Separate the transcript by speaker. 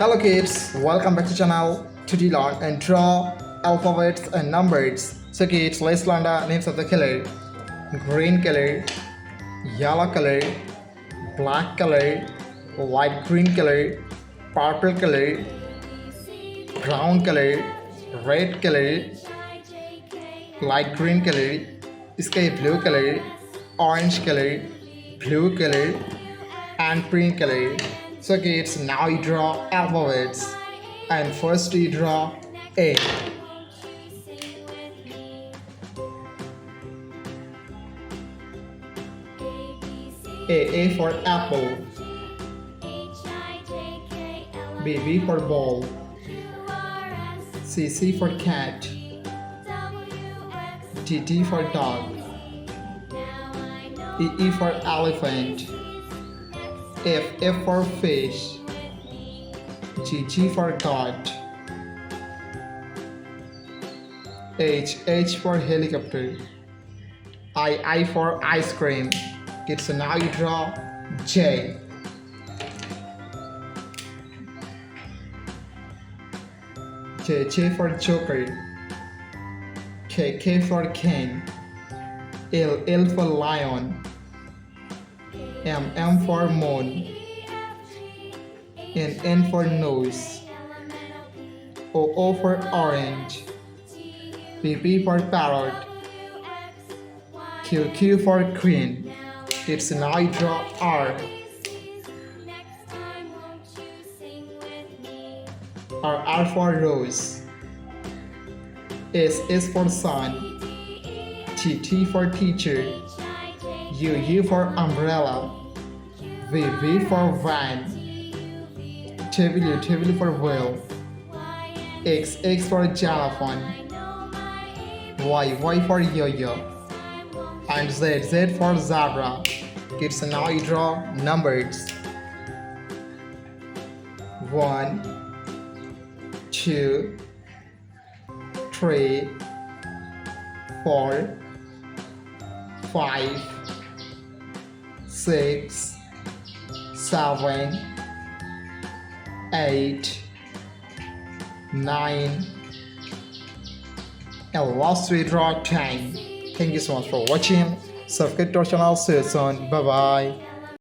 Speaker 1: Hello kids, welcome back to channel to learn and draw alphabets and numbers. So kids, let's learn the names of the color. Green color, yellow color, black color, light green color, purple color, brown color, red color, light green color, sky blue color, orange color, blue color, and green color. So kids, now you draw alphabets. And first you draw A. A for apple. B for ball. C for cat. D for dog. E for elephant. F for fish. G for goat. H for helicopter. I for ice cream. Kids, so now you draw J. J for joker. K for king. L for lion. M for moon. N for nose. O for orange. P for parrot. Q for queen. It's now you draw R. R for rose. S for sun. T for teacher. U for umbrella. V for van. W for whale. X for xylophone. Y for yo-yo. And Z for zebra. Kids, now you draw numbers. 1, 2, 3, 4, 5, 6, 7, 8, 9, and last we draw 10. Thank you so much for watching. Subscribe to our channel. See you soon. Bye bye.